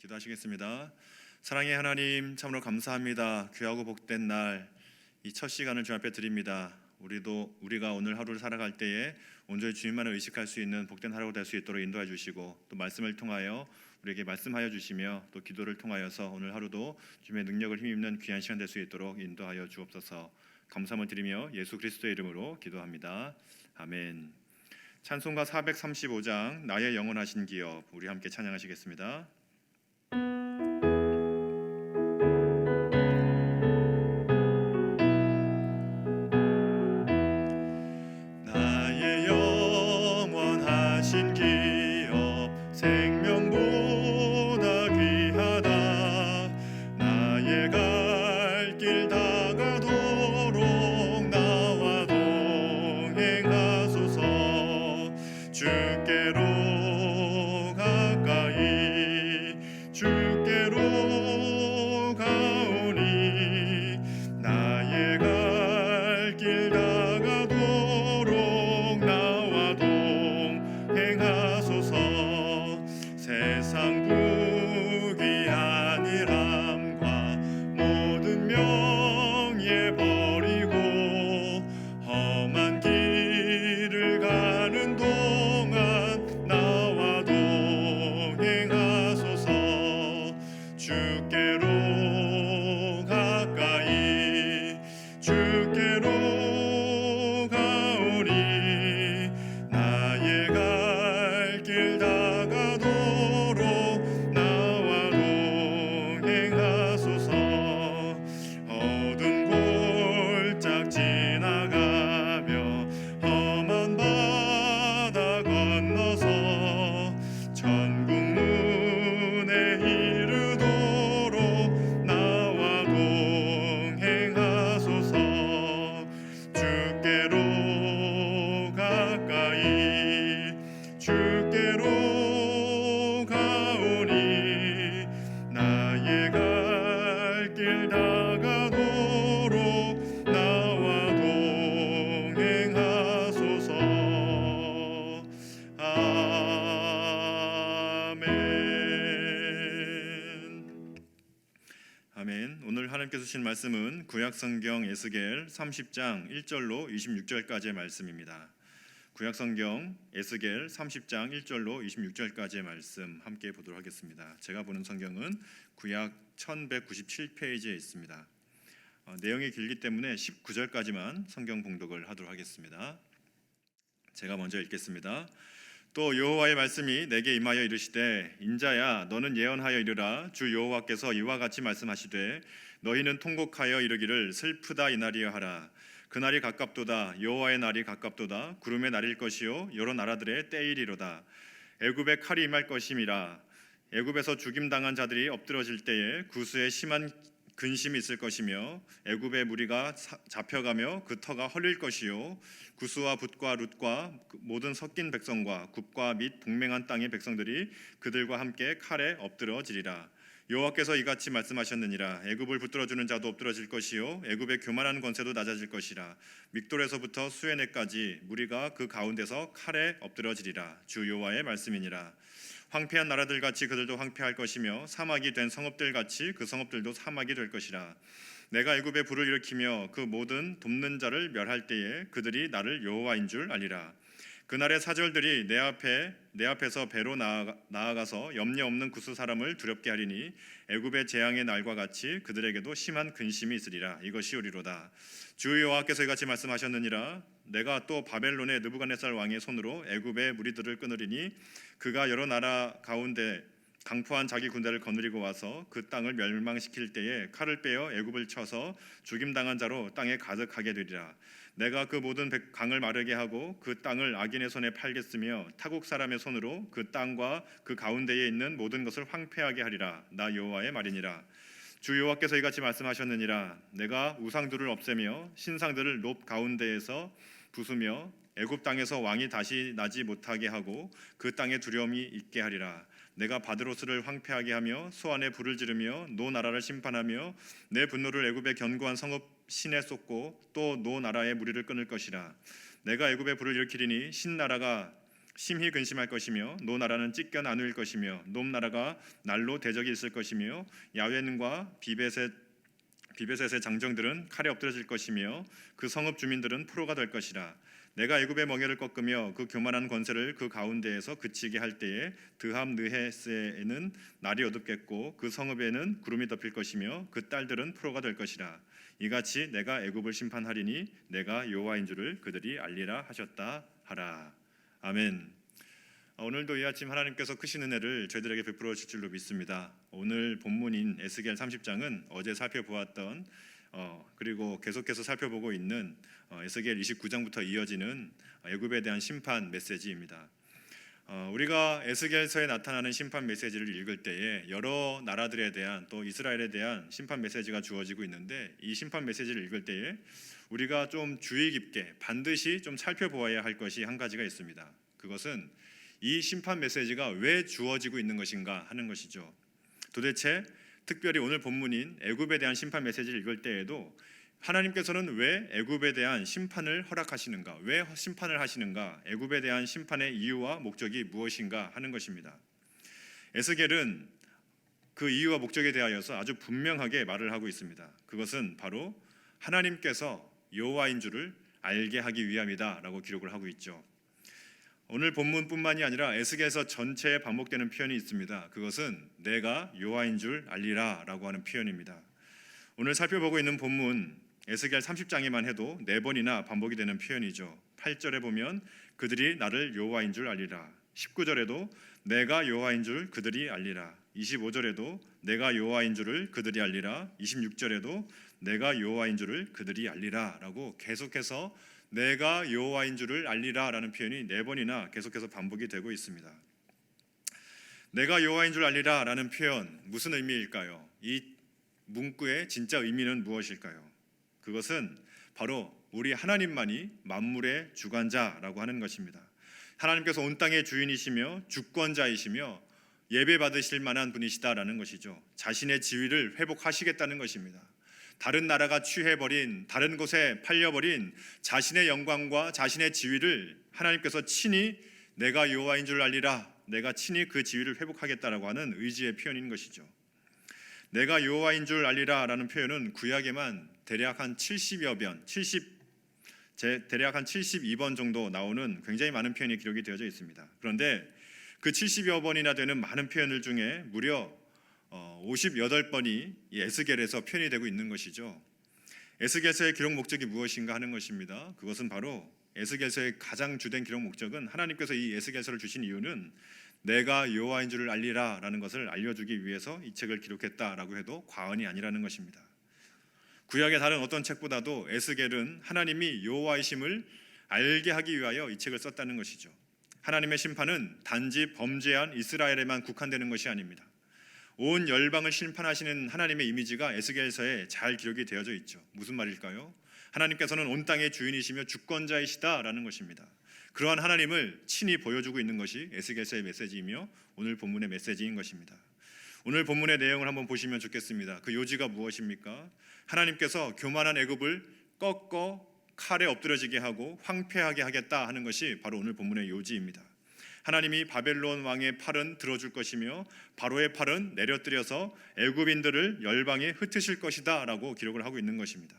기도하시겠습니다. 사랑의 하나님, 참으로 감사합니다. 귀하고 복된 날, 이 첫 시간을 주 앞에 드립니다. 우리가 오늘 하루를 살아갈 때에 온전히 주님만을 의식할 수 있는 복된 하루가 될 수 있도록 인도해 주시고, 또 말씀을 통하여 우리에게 말씀하여 주시며, 또 기도를 통하여서 오늘 하루도 주님의 능력을 힘입는 귀한 시간 될 수 있도록 인도하여 주옵소서. 감사함을 드리며 예수 그리스도의 이름으로 기도합니다. 아멘. 찬송가 435장 나의 영원하신 기업, 우리 함께 찬양하시겠습니다. 나의 영원하신 기업, 생명보다 귀하다. 나의 갈 길 다가도록 나와 동행하소서. 주께로 가까이 주께로 가오니, 나의 갈 길 다가도록 나와 동행하소서. 세상 부귀한 일함과 모든 명예 버리고 험한 길을 가는 동안 나와 동행하소서. 주께로 가까이 주께로 가오니, 나의 갈 길 다가도록 나와 동행하소서. 어두운 골짝 지나가며 험한 바다 건너서 천국 문에 이르도록 나와 동행하소서. 주께로 가까이 주께로 가오니, 나의 갈 길 다가도록 나와 동행하소서. 아멘. 아멘. 오늘 하나님께서 주신 말씀은 구약성경 에스겔 30장 1절로 26절까지의 말씀입니다. 구약성경 에스겔 30장 1절로 26절까지의 말씀 함께 보도록 하겠습니다. 제가 보는 성경은 구약 1197페이지에 있습니다. 내용이 길기 때문에 19절까지만 성경 봉독을 하도록 하겠습니다. 제가 먼저 읽겠습니다. 또 여호와의 말씀이 내게 임하여 이르시되, 인자야, 너는 예언하여 이르라. 주 여호와께서 이와 같이 말씀하시되, 너희는 통곡하여 이르기를 슬프다 이날이여 하라. 그날이 가깝도다. 여호와의 날이 가깝도다. 구름의 날일 것이요 여러 나라들의 때이리로다. 애굽에 칼이 임할 것임이라. 애굽에서 죽임당한 자들이 엎드러질 때에 구수에 심한 근심이 있을 것이며, 애굽의 무리가 잡혀가며 그 터가 헐릴 것이요 구스와 붓과 룻과 모든 섞인 백성과 굽과 및 동맹한 땅의 백성들이 그들과 함께 칼에 엎드러지리라. 여호와께서 이같이 말씀하셨느니라. 애굽을 붙들어주는 자도 엎드러질 것이요 애굽의 교만한 권세도 낮아질 것이라. 믹돌에서부터 수에네까지 무리가 그 가운데서 칼에 엎드러지리라. 주 여호와의 말씀이니라. 황폐한 나라들 같이 그들도 황폐할 것이며, 사막이 된 성읍들 같이 그 성읍들도 사막이 될 것이라. 내가 애굽에 불을 일으키며 그 모든 돕는 자를 멸할 때에 그들이 나를 여호와인 줄 알리라. 그날의 사절들이 내 앞에서 배로 나아가서 염려 없는 구스 사람을 두렵게 하리니, 애굽의 재앙의 날과 같이 그들에게도 심한 근심이 있으리라. 이것이 우리로다. 주 여호와께서 이같이 말씀하셨느니라. 내가 또 바벨론의 느부갓네살 왕의 손으로 애굽의 무리들을 끊으리니, 그가 여러 나라 가운데 강포한 자기 군대를 거느리고 와서 그 땅을 멸망시킬 때에 칼을 빼어 애굽을 쳐서 죽임당한 자로 땅에 가득하게 되리라. 내가 그 모든 강을 마르게 하고 그 땅을 악인의 손에 팔겠으며, 타국 사람의 손으로 그 땅과 그 가운데에 있는 모든 것을 황폐하게 하리라. 나 여호와의 말이니라. 주 여호와께서 이같이 말씀하셨느니라. 내가 우상들을 없애며 신상들을 높 가운데에서 부수며 애굽 땅에서 왕이 다시 나지 못하게 하고 그 땅에 두려움이 있게 하리라. 내가 바드로스를 황폐하게 하며 소안에 불을 지르며 노 나라를 심판하며 내 분노를 애굽의 견고한 성읍 신에 쏟고 또 노 나라의 무리를 끊을 것이라. 내가 애굽에 불을 일으키리니 신나라가 심히 근심할 것이며 노 나라는 찢겨 나누일 것이며 놈 나라가 날로 대적이 있을 것이며 야웬과 비베셋의 장정들은 칼에 엎드러질 것이며 그 성읍 주민들은 포로가 될 것이라. 내가 애굽의 멍에를 꺾으며 그 교만한 권세를 그 가운데에서 그치게 할 때에 드함느헤세에는 날이 어둡겠고 그 성읍에는 구름이 덮일 것이며 그 딸들은 포로가 될 것이라. 이같이 내가 애굽을 심판하리니 내가 여호와인 줄을 그들이 알리라 하셨다 하라. 아멘. 오늘도 이 아침 하나님께서 크신 은혜를 저희들에게 베풀어 주실 줄로 믿습니다. 오늘 본문인 에스겔 30장은 어제 살펴보았던 그리고 계속해서 살펴보고 있는 에스겔 29장부터 이어지는 애굽에 대한 심판 메시지입니다. 우리가 에스겔서에 나타나는 심판 메시지를 읽을 때에 여러 나라들에 대한 또 이스라엘에 대한 심판 메시지가 주어지고 있는데 이 심판 메시지를 읽을 때에 우리가 좀 주의 깊게 반드시 좀 살펴보아야 할 것이 한 가지가 있습니다. 그것은 이 심판 메시지가 왜 주어지고 있는 것인가 하는 것이죠. 도대체 특별히 오늘 본문인 애굽에 대한 심판 메시지를 읽을 때에도 하나님께서는 왜 애굽에 대한 심판을 허락하시는가, 왜 심판을 하시는가, 애굽에 대한 심판의 이유와 목적이 무엇인가 하는 것입니다. 에스겔은 그 이유와 목적에 대하여서 아주 분명하게 말을 하고 있습니다. 그것은 바로 하나님께서 여호와인 줄을 알게 하기 위함이다라고 기록을 하고 있죠. 오늘 본문뿐만이 아니라 에스겔서 전체에 반복되는 표현이 있습니다. 그것은 내가 여호와인 줄 알리라라고 하는 표현입니다. 오늘 살펴보고 있는 본문 에스겔 30장에만 해도 4번이나 반복이 되는 표현이죠. 8절에 보면 그들이 나를 여호와인 줄 알리라. 19절에도 내가 여호와인 줄 그들이 알리라. 25절에도 내가 여호와인 줄을 그들이 알리라. 26절에도 내가 여호와인 줄을 그들이 알리라라고 계속해서 내가 여호와인 줄을 알리라라는 표현이 4번이나 계속해서 반복이 되고 있습니다. 내가 여호와인 줄 알리라라는 표현 무슨 의미일까요? 이 문구의 진짜 의미는 무엇일까요? 그것은 바로 우리 하나님만이 만물의 주관자라고 하는 것입니다. 하나님께서 온 땅의 주인이시며 주권자이시며 예배 받으실 만한 분이시다라는 것이죠. 자신의 지위를 회복하시겠다는 것입니다. 다른 나라가 취해버린, 다른 곳에 팔려버린 자신의 영광과 자신의 지위를 하나님께서 친히 내가 여호와인 줄 알리라, 내가 친히 그 지위를 회복하겠다라고 하는 의지의 표현인 것이죠. 내가 여호와인 줄 알리라라는 표현은 구약에만 대략 한 70여 번, 대략 한 72번 정도 나오는 굉장히 많은 표현이 기록이 되어져 있습니다. 그런데 그 70여 번이나 되는 많은 표현들 중에 무려 58번이 이 에스겔에서 표현이 되고 있는 것이죠. 에스겔서의 기록 목적이 무엇인가 하는 것입니다. 그것은 바로 에스겔서의 가장 주된 기록 목적은 하나님께서 이 에스겔서를 주신 이유는 내가 여호와인 줄을 알리라라는 것을 알려주기 위해서 이 책을 기록했다라고 해도 과언이 아니라는 것입니다. 구약의 다른 어떤 책보다도 에스겔은 하나님이 여호와이심을 알게 하기 위하여 이 책을 썼다는 것이죠. 하나님의 심판은 단지 범죄한 이스라엘에만 국한되는 것이 아닙니다. 온 열방을 심판하시는 하나님의 이미지가 에스겔서에 잘 기록이 되어져 있죠. 무슨 말일까요? 하나님께서는 온 땅의 주인이시며 주권자이시다라는 것입니다. 그러한 하나님을 친히 보여주고 있는 것이 에스겔서의 메시지이며 오늘 본문의 메시지인 것입니다. 오늘 본문의 내용을 한번 보시면 좋겠습니다. 그 요지가 무엇입니까? 하나님께서 교만한 애굽을 꺾어 칼에 엎드려지게 하고 황폐하게 하겠다 하는 것이 바로 오늘 본문의 요지입니다. 하나님이 바벨론 왕의 팔은 들어줄 것이며 바로의 팔은 내려뜨려서 애굽인들을 열방에 흩으실 것이다 라고 기록을 하고 있는 것입니다.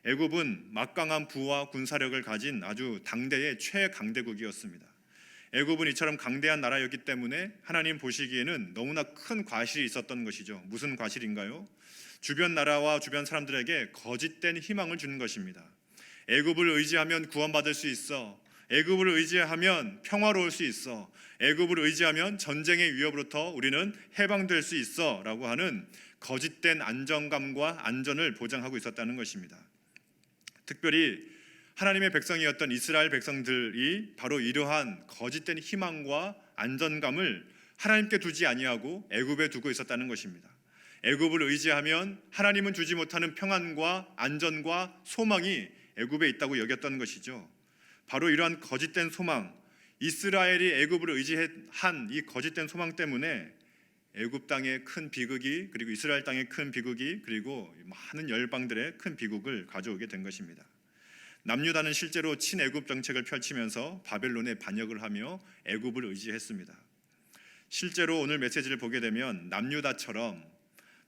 애굽은 막강한 부와 군사력을 가진 아주 당대의 최강대국이었습니다. 애굽은 이처럼 강대한 나라였기 때문에 하나님 보시기에는 너무나 큰 과실이 있었던 것이죠. 무슨 과실인가요? 주변 나라와 주변 사람들에게 거짓된 희망을 주는 것입니다. 애굽을 의지하면 구원받을 수 있어. 애굽을 의지하면 평화로울 수 있어. 애굽을 의지하면 전쟁의 위협으로부터 우리는 해방될 수 있어 라고 하는 거짓된 안정감과 안전을 보장하고 있었다는 것입니다. 특별히 하나님의 백성이었던 이스라엘 백성들이 바로 이러한 거짓된 희망과 안전감을 하나님께 두지 아니하고 애굽에 두고 있었다는 것입니다. 애굽을 의지하면 하나님은 주지 못하는 평안과 안전과 소망이 애굽에 있다고 여겼던 것이죠. 바로 이러한 거짓된 소망, 이스라엘이 애굽을 의지한 이 거짓된 소망 때문에 애굽 땅의 큰 비극이, 그리고 이스라엘 땅의 큰 비극이, 그리고 많은 열방들의 큰 비극을 가져오게 된 것입니다. 남유다는 실제로 친애굽 정책을 펼치면서 바벨론에 반역을 하며 애굽을 의지했습니다. 실제로 오늘 메시지를 보게 되면 남유다처럼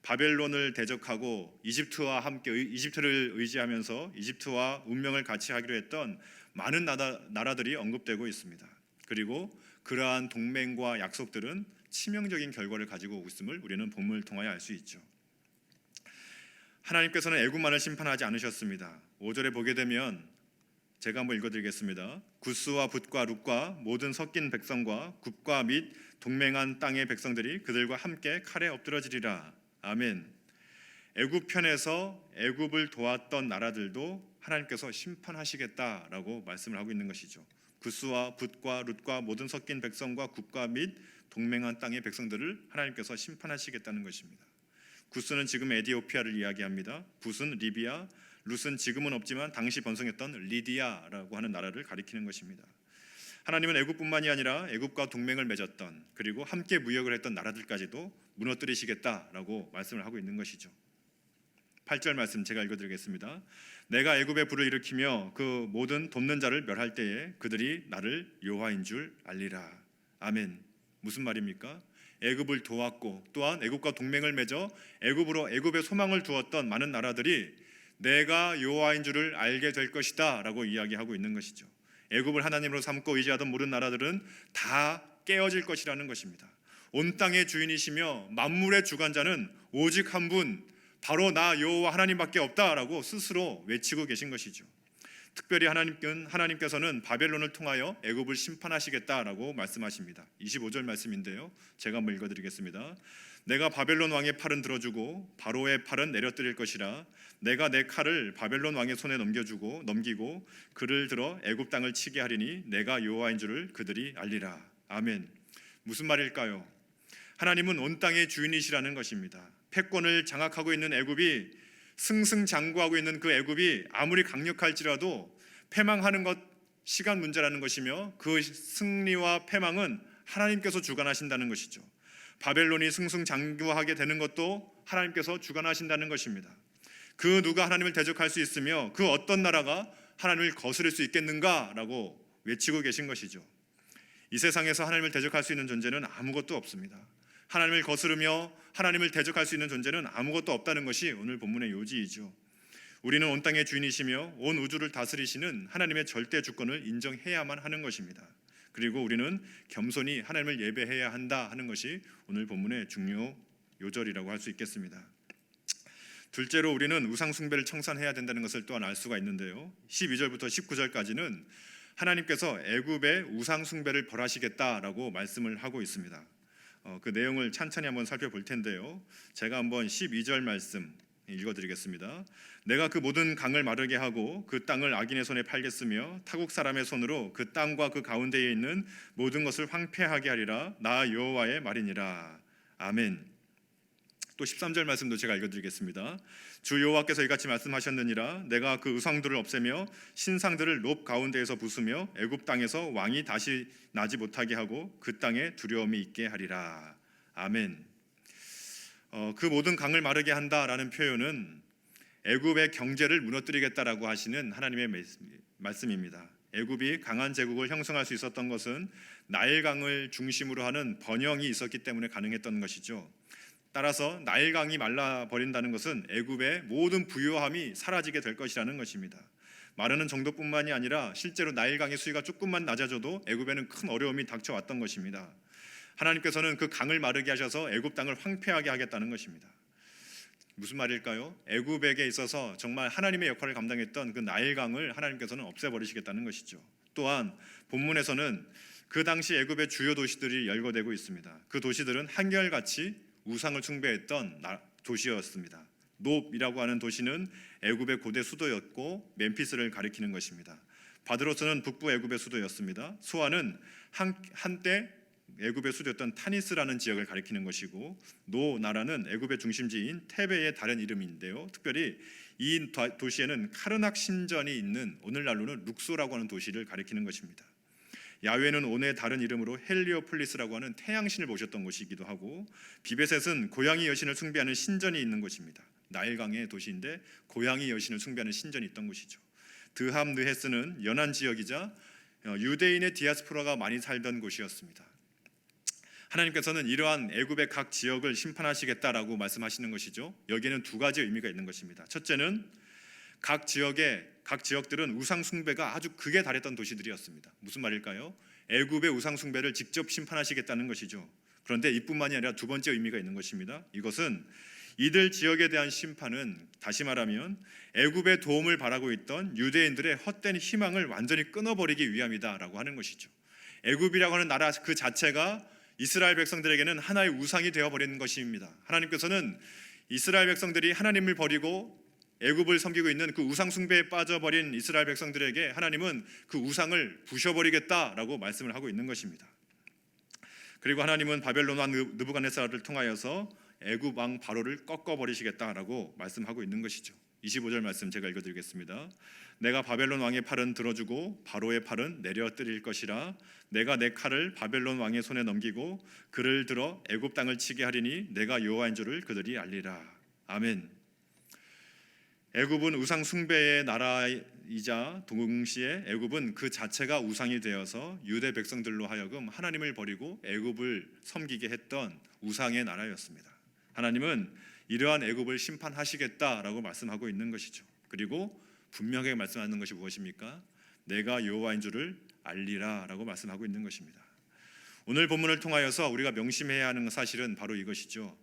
바벨론을 대적하고 이집트와 함께 이집트를 의지하면서 이집트와 운명을 같이 하기로 했던 많은 나라들이 언급되고 있습니다. 그리고 그러한 동맹과 약속들은 치명적인 결과를 가지고 오고 있음을 우리는 본문을 통하여 알 수 있죠. 하나님께서는 애굽만을 심판하지 않으셨습니다. 5절에 보게 되면 제가 한번 읽어드리겠습니다. 구스와 붓과 룻과 모든 섞인 백성과 굽과 및 동맹한 땅의 백성들이 그들과 함께 칼에 엎드러지리라. 아멘. 애굽 편에서 애굽을 도왔던 나라들도 하나님께서 심판하시겠다라고 말씀을 하고 있는 것이죠. 구스와 붓과 룻과 모든 섞인 백성과 굽과 및 동맹한 땅의 백성들을 하나님께서 심판하시겠다는 것입니다. 구스는 지금 에디오피아를 이야기합니다. 붓은 리비아, 룻은 지금은 없지만 당시 번성했던 리디아라고 하는 나라를 가리키는 것입니다. 하나님은 애굽뿐만이 아니라 애굽과 동맹을 맺었던 그리고 함께 무역을 했던 나라들까지도 무너뜨리시겠다라고 말씀을 하고 있는 것이죠. 8절 말씀 제가 읽어드리겠습니다. 내가 애굽에 불을 일으키며 그 모든 돕는 자를 멸할 때에 그들이 나를 여호와인 줄 알리라. 아멘. 무슨 말입니까? 애굽을 도왔고 또한 애굽과 동맹을 맺어 애굽에 소망을 두었던 많은 나라들이 내가 여호와인 줄을 알게 될 것이다 라고 이야기하고 있는 것이죠. 애굽을 하나님으로 삼고 의지하던 모든 나라들은 다 깨어질 것이라는 것입니다. 온 땅의 주인이시며 만물의 주관자는 오직 한 분, 바로 나 여호와 하나님밖에 없다라고 스스로 외치고 계신 것이죠. 특별히 하나님께서는 바벨론을 통하여 애굽을 심판하시겠다라고 말씀하십니다. 25절 말씀인데요, 제가 한번 읽어드리겠습니다. 내가 바벨론 왕의 팔은 들어주고 바로의 팔은 내려뜨릴 것이라. 내가 내 칼을 바벨론 왕의 손에 넘기고 그를 들어 애굽 땅을 치게 하리니 내가 여호와인 줄을 그들이 알리라. 아멘. 무슨 말일까요? 하나님은 온 땅의 주인이시라는 것입니다. 패권을 장악하고 있는 애굽이 승승장구하고 있는 그 애굽이 아무리 강력할지라도 패망하는 것 시간 문제라는 것이며 그 승리와 패망은 하나님께서 주관하신다는 것이죠. 바벨론이 승승장구하게 되는 것도 하나님께서 주관하신다는 것입니다. 그 누가 하나님을 대적할 수 있으며 그 어떤 나라가 하나님을 거스를 수 있겠는가라고 외치고 계신 것이죠. 이 세상에서 하나님을 대적할 수 있는 존재는 아무것도 없습니다. 하나님을 거스르며 하나님을 대적할 수 있는 존재는 아무것도 없다는 것이 오늘 본문의 요지이죠. 우리는 온 땅의 주인이시며 온 우주를 다스리시는 하나님의 절대 주권을 인정해야만 하는 것입니다. 그리고 우리는 겸손히 하나님을 예배해야 한다 하는 것이 오늘 본문의 중요 요절이라고 할 수 있겠습니다. 둘째로 우리는 우상 숭배를 청산해야 된다는 것을 또한 알 수가 있는데요. 12절부터 19절까지는 하나님께서 애굽의 우상 숭배를 벌하시겠다라고 말씀을 하고 있습니다. 그 내용을 찬찬히 한번 살펴볼 텐데요. 제가 한번 12절 말씀 읽어드리겠습니다. 내가 그 모든 강을 마르게 하고 그 땅을 악인의 손에 팔겠으며 타국 사람의 손으로 그 땅과 그 가운데에 있는 모든 것을 황폐하게 하리라. 나 여호와의 말이니라. 아멘. 또 13절 말씀도 제가 읽어드리겠습니다. 주 여호와께서 이같이 말씀하셨느니라. 내가 그 우상들을 없애며 신상들을 롭 가운데에서 부수며 애굽 땅에서 왕이 다시 나지 못하게 하고 그 땅에 두려움이 있게 하리라. 아멘. 그 모든 강을 마르게 한다라는 표현은 애굽의 경제를 무너뜨리겠다라고 하시는 하나님의 말씀입니다. 애굽이 강한 제국을 형성할 수 있었던 것은 나일강을 중심으로 하는 번영이 있었기 때문에 가능했던 것이죠. 따라서 나일강이 말라버린다는 것은 애굽의 모든 부요함이 사라지게 될 것이라는 것입니다. 마르는 정도뿐만이 아니라 실제로 나일강의 수위가 조금만 낮아져도 애굽에는 큰 어려움이 닥쳐왔던 것입니다. 하나님께서는 그 강을 마르게 하셔서 애굽 땅을 황폐하게 하겠다는 것입니다. 무슨 말일까요? 애굽에게 있어서 정말 하나님의 역할을 감당했던 그 나일강을 하나님께서는 없애버리시겠다는 것이죠. 또한 본문에서는 그 당시 애굽의 주요 도시들이 열거되고 있습니다. 그 도시들은 한결같이 우상을 숭배했던 도시였습니다. 놉이라고 하는 도시는 애굽의 고대 수도였고 멤피스를 가리키는 것입니다. 바드로스는 북부 애굽의 수도였습니다. 소아는 한때 애굽의 수도였던 타니스라는 지역을 가리키는 것이고 노 나라는 애굽의 중심지인 테베의 다른 이름인데요. 특별히 이 도시에는 카르낙 신전이 있는 오늘날로는 룩소라고 하는 도시를 가리키는 것입니다. 야훼는 온의 다른 이름으로 헬리오폴리스라고 하는 태양신을 모셨던 곳이기도 하고 비베셋은 고양이 여신을 숭배하는 신전이 있는 곳입니다. 나일강의 도시인데 고양이 여신을 숭배하는 신전이 있던 곳이죠. 드함느헤스는 연안 지역이자 유대인의 디아스포라가 많이 살던 곳이었습니다. 하나님께서는 이러한 애굽의 각 지역을 심판하시겠다라고 말씀하시는 것이죠. 여기에는 두 가지 의미가 있는 것입니다. 첫째는 각 지역들은 우상 숭배가 아주 극에 달했던 도시들이었습니다. 무슨 말일까요? 애굽의 우상 숭배를 직접 심판하시겠다는 것이죠. 그런데 이뿐만이 아니라 두 번째 의미가 있는 것입니다. 이것은 이들 지역에 대한 심판은 다시 말하면 애굽의 도움을 바라고 있던 유대인들의 헛된 희망을 완전히 끊어버리기 위함이다라고 하는 것이죠. 애굽이라고 하는 나라 그 자체가 이스라엘 백성들에게는 하나의 우상이 되어버리는 것입니다. 하나님께서는 이스라엘 백성들이 하나님을 버리고 애굽을 섬기고 있는 그 우상 숭배에 빠져버린 이스라엘 백성들에게 하나님은 그 우상을 부셔버리겠다라고 말씀을 하고 있는 것입니다. 그리고 하나님은 바벨론 왕 느부갓네살을 통하여서 애굽 왕 바로를 꺾어버리시겠다라고 말씀하고 있는 것이죠. 25절 말씀 제가 읽어드리겠습니다. 내가 바벨론 왕의 팔은 들어주고 바로의 팔은 내려뜨릴 것이라. 내가 내 칼을 바벨론 왕의 손에 넘기고 그를 들어 애굽 땅을 치게 하리니 내가 여호와인 줄을 그들이 알리라. 아멘. 애굽은 우상 숭배의 나라이자 동시에 애굽은 그 자체가 우상이 되어서 유대 백성들로 하여금 하나님을 버리고 애굽을 섬기게 했던 우상의 나라였습니다. 하나님은 이러한 애굽을 심판하시겠다라고 말씀하고 있는 것이죠. 그리고 분명하게 말씀하는 것이 무엇입니까? 내가 여호와인 줄을 알리라라고 말씀하고 있는 것입니다. 오늘 본문을 통하여서 우리가 명심해야 하는 사실은 바로 이것이죠.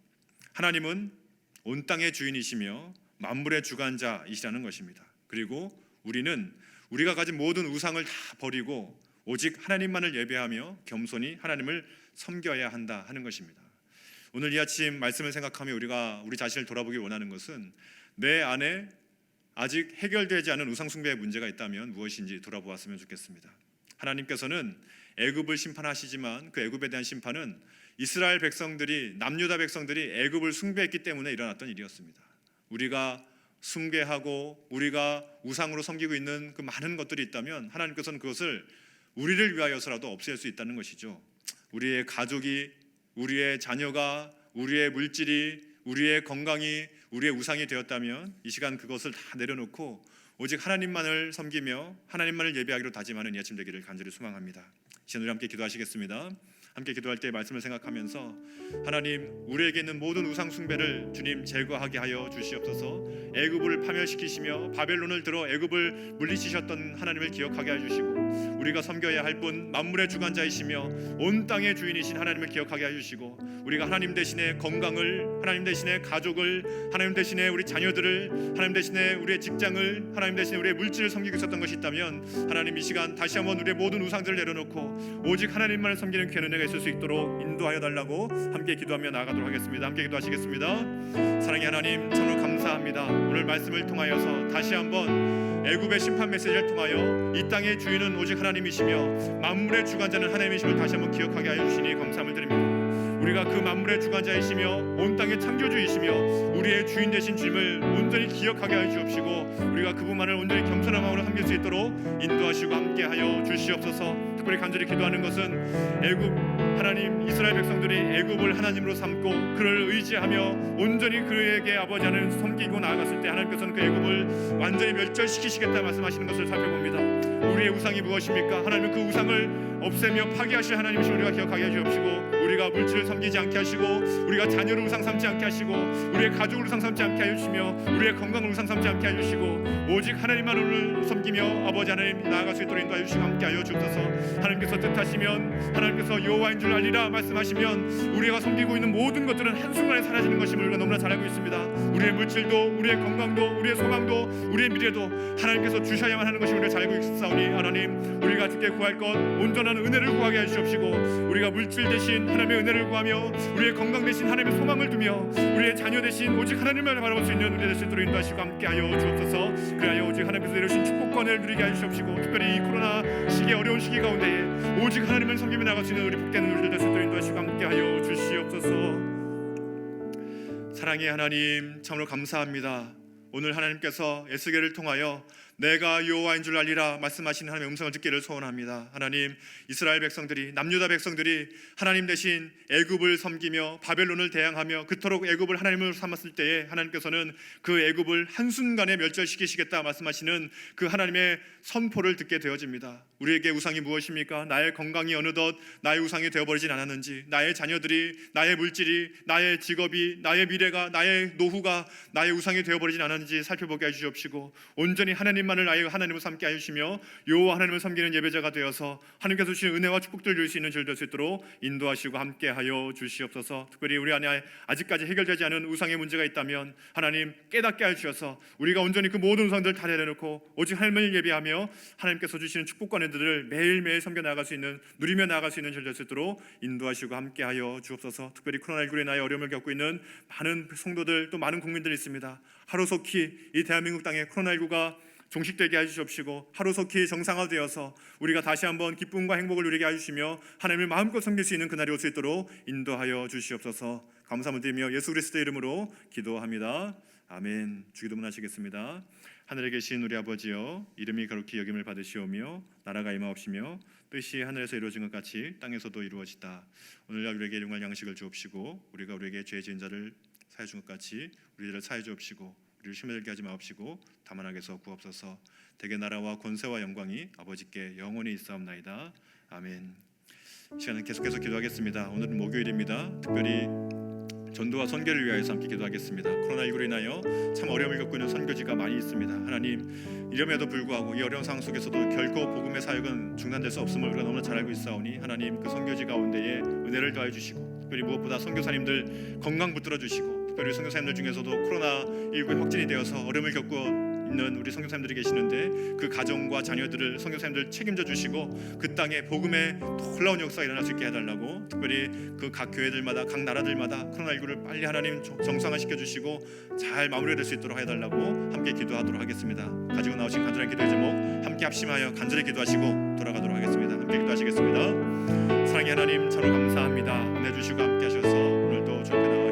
하나님은 온 땅의 주인이시며 만물의 주관자이시라는 것입니다. 그리고 우리는 우리가 가진 모든 우상을 다 버리고 오직 하나님만을 예배하며 겸손히 하나님을 섬겨야 한다 하는 것입니다. 오늘 이 아침 말씀을 생각하며 우리가 우리 자신을 돌아보기 원하는 것은 내 안에 아직 해결되지 않은 우상 숭배의 문제가 있다면 무엇인지 돌아보았으면 좋겠습니다. 하나님께서는 애굽을 심판하시지만 그 애굽에 대한 심판은 이스라엘 백성들이 남유다 백성들이 애굽을 숭배했기 때문에 일어났던 일이었습니다. 우리가 숭배하고 우리가 우상으로 섬기고 있는 그 많은 것들이 있다면 하나님께서는 그것을 우리를 위하여서라도 없앨 수 있다는 것이죠. 우리의 가족이, 우리의 자녀가, 우리의 물질이, 우리의 건강이 우리의 우상이 되었다면 이 시간 그것을 다 내려놓고 오직 하나님만을 섬기며 하나님만을 예배하기로 다짐하는 이 아침 되기를 간절히 소망합니다. 이제 우리 함께 기도하시겠습니다. 함께 기도할 때 말씀을 생각하면서 하나님, 우리에게 있는 모든 우상 숭배를 주님 제거하게 하여 주시옵소서. 애굽을 파멸시키시며 바벨론을 들어 애굽을 물리치셨던 하나님을 기억하게 해 주시고 우리가 섬겨야 할 분 만물의 주관자이시며 온 땅의 주인이신 하나님을 기억하게 해 주시고 우리가 하나님 대신에 건강을, 하나님 대신에 가족을, 하나님 대신에 우리 자녀들을, 하나님 대신에 우리의 직장을, 하나님 대신에 우리의 물질을 섬기고 있었던 것이 있다면 하나님 이 시간 다시 한번 우리의 모든 우상들을 내려놓고 오직 하나님만을 섬기는 귀한 은혜가 있을 수 있도록 인도하여 달라고 함께 기도하며 나아가도록 하겠습니다. 함께 기도하시겠습니다. 사랑의 하나님, 참으로 감사합니다. 오늘 말씀을 통하여서 다시 한번 애굽의 심판 메시지를 통하여 이 땅의 주인은 오직 하나님이시며 만물의 주관자는 하나님이심을 다시 한번 기억하게 하여 주시니 감사함을 드립니다. 우리가 그 만물의 주관자이시며 온 땅의 창조주이시며 우리의 주인 되신 주님을 온전히 기억하게 하여 주옵시고 우리가 그분만을 온전히 겸손한 마음으로 섬길 수 있도록 인도하시고 함께하여 주시옵소서. 특별히 간절히 기도하는 것은 애굽 하나님, 이스라엘 백성들이 애굽을 하나님으로 삼고 그를 의지하며 온전히 그에게 아버지 하나님 섬기고 나아갔을 때 하나님께서는 그 애굽을 완전히 멸절시키시겠다 말씀하시는 것을 살펴봅니다. 우리의 우상이 무엇입니까? 하나님은 그 우상을 없애며 파괴하실 하나님이신 우리가 기억하게 해주옵시고 우리가 물질을 섬기지 않게 하시고 우리가 자녀를 우상 삼지 않게 하시고 우리의 가족을 우상 삼지 않게 해주시며 우리의 건강을 우상 삼지 않게 해주시고 오직 하나님만을 섬기며 아버지 하나님 나아갈 수 있도록 인도하여 주시고 함께하여 주옵소서. 하나님께서 뜻하시면 하나님께서 여호와인 줄 알리라 말씀하시면 우리가 섬기고 있는 모든 것들은 한순간에 사라지는 것임을 우리가 너무나 잘 알고 있습니다. 우리의 물질도 우리의 건강도 우리의 소망도 우리의 미래도 하나님께서 주셔야만 하는 것이 우리가 잘 알고 있사오니 하나님, 우리가 주께 구할 것 온전한 은혜를 구하게 해주시옵시고 우리가 물질 대신 하나님의 은혜를 구하며 우리의 건강 대신 하나님의 소망을 두며 우리의 자녀 대신 오직 하나님을 바라볼 수 있는 우리 될 수 있도록 인도하시고 함께하여 주옵소서. 그리하여 오직 하나님께서 내려주신 축복권을 누리게 해주시옵시고 특별히 이 코로나 시기의 어려운 시기 가운데 오직 하나님을 섬기며 나갈 수 있는 우리 복되는 우리들 될 수 있도록 인도하시고 함께하여 주시옵소서. 사랑의 하나님, 참으로 감사합니다. 오늘 하나님께서 에스겔을 통하여 내가 여호와인 줄 알리라 말씀하신 하나님의 음성을 듣기를 소원합니다. 하나님, 이스라엘 백성들이, 남유다 백성들이 하나님 대신 애굽을 섬기며 바벨론을 대항하며 그토록 애굽을 하나님으로 삼았을 때에 하나님께서는 그 애굽을 한순간에 멸절시키시겠다 말씀하시는 그 하나님의 선포를 듣게 되어집니다. 우리에게 우상이 무엇입니까? 나의 건강이 어느덧 나의 우상이 되어버리진 않았는지, 나의 자녀들이, 나의 물질이, 나의 직업이, 나의 미래가, 나의 노후가 나의 우상이 되어버리진 않았는지 살펴보게 해주시옵시고, 온전히 하나님만을 아예 하나님을 삼게 해주시며 여호와 하나님을 섬기는 예배자가 되어서 하나님께서 주시는 은혜와 축복들을 누릴 수 있는 줄 될 수 있도록 인도하시고 함께하여 주시옵소서. 특별히 우리 안에 아직까지 해결되지 않은 우상의 문제가 있다면 하나님 깨닫게 해주셔서 우리가 온전히 그 모든 우상들을 다 내려놓고 오직 하나님을 예배하며 하나님께서 주시는 축복과 은혜들을 매일매일 섬겨 나아갈 수 있는, 누리며 나아갈 수 있는 줄 될 수 있도록 인도하시고 함께하여 주옵소서. 특별히 코로나19로 인하여 어려움을 겪고 있는 많은 성도들, 또 많은 국민들이 있습니다. 하루속히 이 대한민국 땅에 코로나19가 종식되게 해주시옵시고 하루속히 정상화되어서 우리가 다시 한번 기쁨과 행복을 누리게 해주시며 하나님을 마음껏 섬길 수 있는 그날이 올 수 있도록 인도하여 주시옵소서. 감사함을 드리며 예수 그리스도의 이름으로 기도합니다. 아멘. 주기도문 하시겠습니다. 하늘에 계신 우리 아버지여, 이름이 거룩히 여김을 받으시오며 나라가 임하옵시며 뜻이 하늘에서 이루어진 것 같이 땅에서도 이루어지다. 오늘날 우리에게 일용할 양식을 주옵시고 우리가 우리에게 죄 지은 자를 사해 준 것 같이 우리들을 사해 주옵시고 우리를 시험에 들게 하지 마옵시고 다만 악에서 구하옵소서. 대개 나라와 권세와 영광이 아버지께 영원히 있사옵나이다. 아멘. 시간은 계속해서 기도하겠습니다. 오늘은 목요일입니다. 특별히 전도와 선교를 위하여서 함께 기도하겠습니다. 코로나19로 인하여 참 어려움을 겪고 있는 선교지가 많이 있습니다. 하나님, 이름에도 불구하고 이 어려운 상황 속에서도 결코 복음의 사역은 중단될 수 없음을 우리가 너무나 잘 알고 있사오니 하나님, 그 선교지 가운데에 은혜를 더해 주시고 특별히 무엇보다 선교사님들 건강 붙들어 주시고 특별히 선교사님들 중에서도 코로나19에 확진이 되어서 어려움을 겪고 있는 우리 선교사님들이 계시는데 그 가정과 자녀들을 선교사님들 책임져 주시고 그 땅에 복음의 놀라운 역사가 일어날 수 있게 해달라고, 특별히 그 각 교회들마다 각 나라들마다 코로나19를 빨리 하나님 정상화시켜 주시고 잘 마무리가 될 수 있도록 해달라고 함께 기도하도록 하겠습니다. 가지고 나오신 간절한 기도의 제목 함께 합심하여 간절히 기도하시고 돌아가도록 하겠습니다. 함께 기도하시겠습니다. 사랑의 하나님, 참으로 감사합니다. 은혜 주시고 함께 하셔서 오늘도 주께 나와